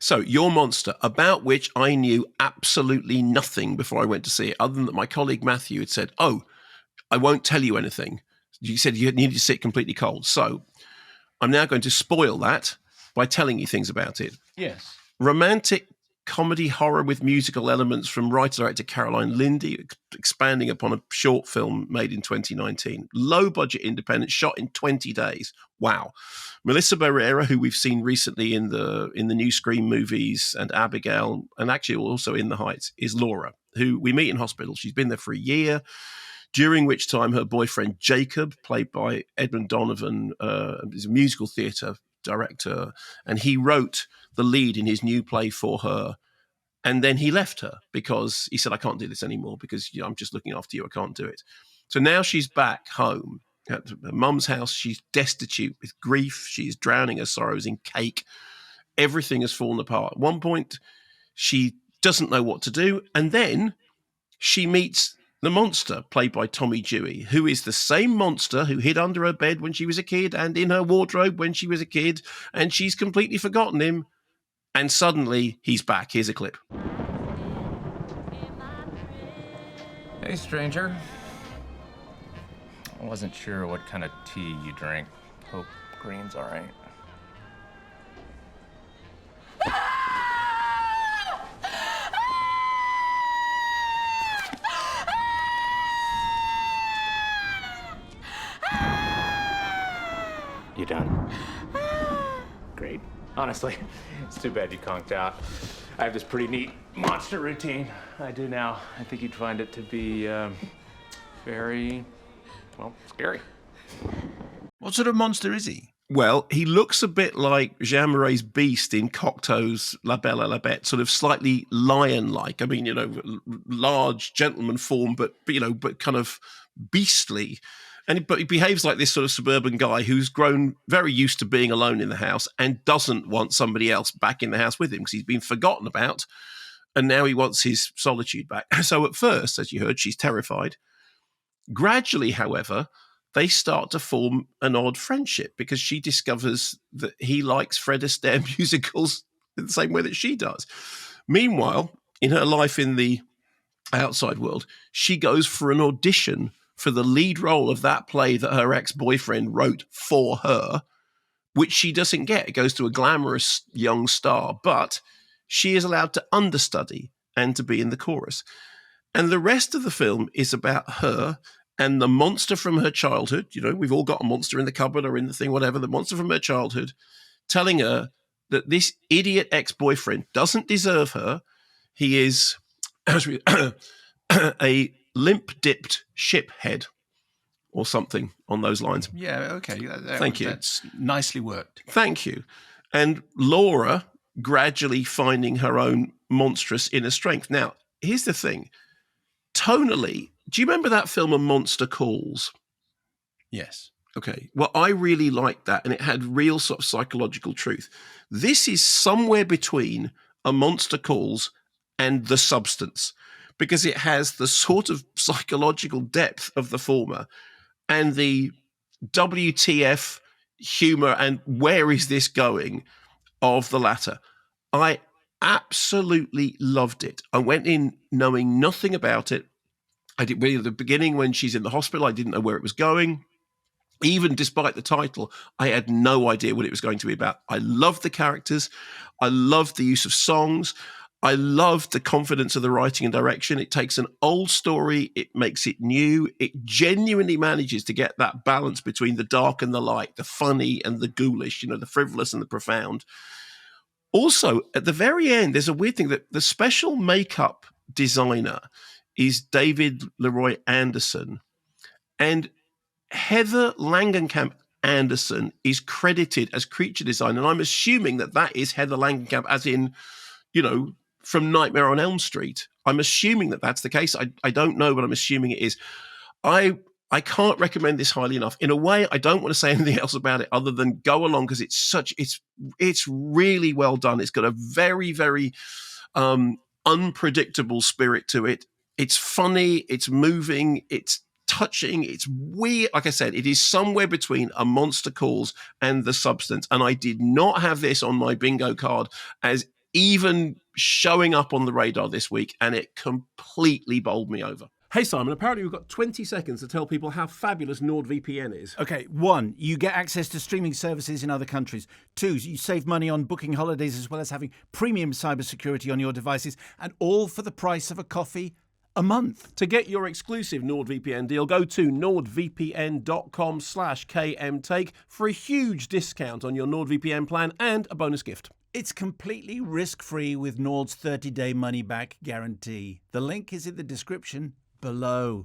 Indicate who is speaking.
Speaker 1: So, Your Monster, about which I knew absolutely nothing before I went to see it, other than that my colleague Matthew had said, "Oh, I won't tell you anything." You said you needed to sit completely cold. So, I'm now going to spoil that by telling you things about it.
Speaker 2: Yes.
Speaker 1: Romantic comedy horror with musical elements from writer-director Caroline Lindy, expanding upon a short film made in 2019. Low-budget independent, shot in 20 days. Wow. Melissa Barrera, who we've seen recently in the new Scream movies, and Abigail, and actually also in The Heights, is Laura, who we meet in hospital. She's been there for a year, during which time her boyfriend Jacob, played by Edmund Donovan, is a musical theatre director, and he wrote the lead in his new play for her. And then he left her because he said, "I can't do this anymore because I'm just looking after you. I can't do it." So now she's back home at her mum's house. She's destitute with grief. She's drowning her sorrows in cake. Everything has fallen apart. At one point, she doesn't know what to do. And then she meets the monster, played by Tommy Dewey, who is the same monster who hid under her bed when she was a kid and in her wardrobe when she was a kid. And she's completely forgotten him. And suddenly, he's back. Here's a clip.
Speaker 3: Hey, stranger. I wasn't sure what kind of tea you drink. Hope green's all right. You done? Great. Honestly, it's too bad you conked out. I have this pretty neat monster routine I do now. I think you'd find it to be very, well, scary.
Speaker 2: What sort of monster is he?
Speaker 1: Well, he looks a bit like Jean Marais' beast in Cocteau's La Belle et la Bête, sort of slightly lion-like. I mean, large gentleman form, but kind of beastly. But he behaves like this sort of suburban guy who's grown very used to being alone in the house and doesn't want somebody else back in the house with him because he's been forgotten about, and now he wants his solitude back. So at first, as you heard, she's terrified. Gradually, however, they start to form an odd friendship because she discovers that he likes Fred Astaire musicals in the same way that she does. Meanwhile, in her life in the outside world, she goes for an audition for the lead role of that play that her ex-boyfriend wrote for her, which she doesn't get. It goes to a glamorous young star, but she is allowed to understudy and to be in the chorus. And the rest of the film is about her and the monster from her childhood. We've all got a monster in the cupboard or in the thing, whatever, the monster from her childhood, telling her that this idiot ex-boyfriend doesn't deserve her. He is a limp-dipped ship head or something on those lines.
Speaker 2: Yeah, okay.
Speaker 1: Thank you.
Speaker 2: That's nicely worked.
Speaker 1: Thank you. And Laura gradually finding her own monstrous inner strength. Now, here's the thing. Tonally, do you remember that film A Monster Calls?
Speaker 2: Yes.
Speaker 1: Okay. Well, I really liked that, and it had real sort of psychological truth. This is somewhere between A Monster Calls and The Substance, because it has the sort of psychological depth of the former and the WTF humor and where is this going of the latter. I absolutely loved it. I went in knowing nothing about it. I did really at the beginning when she's in the hospital, I didn't know where it was going. Even despite the title, I had no idea what it was going to be about. I loved the characters. I loved the use of songs. I loved the confidence of the writing and direction. It takes an old story, it makes it new. It genuinely manages to get that balance between the dark and the light, the funny and the ghoulish, the frivolous and the profound. Also, at the very end, there's a weird thing that the special makeup designer is David Leroy Anderson. And Heather Langenkamp Anderson is credited as creature design. And I'm assuming that is Heather Langenkamp as in, from Nightmare on Elm Street. I'm assuming that that's the case. I don't know, but I'm assuming it is. I can't recommend this highly enough. In a way, I don't want to say anything else about it other than go along because it's really well done. It's got a very, very unpredictable spirit to it. It's funny, it's moving, it's touching, it's weird. Like I said, it is somewhere between A Monster Calls and The Substance. And I did not have this on my bingo card as even showing up on the radar this week, and it completely bowled me over. Hey, Simon, apparently we've got 20 seconds to tell people how fabulous NordVPN is.
Speaker 4: Okay, 1, you get access to streaming services in other countries. 2, you save money on booking holidays as well as having premium cybersecurity on your devices, and all for the price of a coffee a month.
Speaker 1: To get your exclusive NordVPN deal, go to nordvpn.com/kmtake for a huge discount on your NordVPN plan and a bonus gift.
Speaker 4: It's completely risk-free with Nord's 30-day money-back guarantee. The link is in the description below.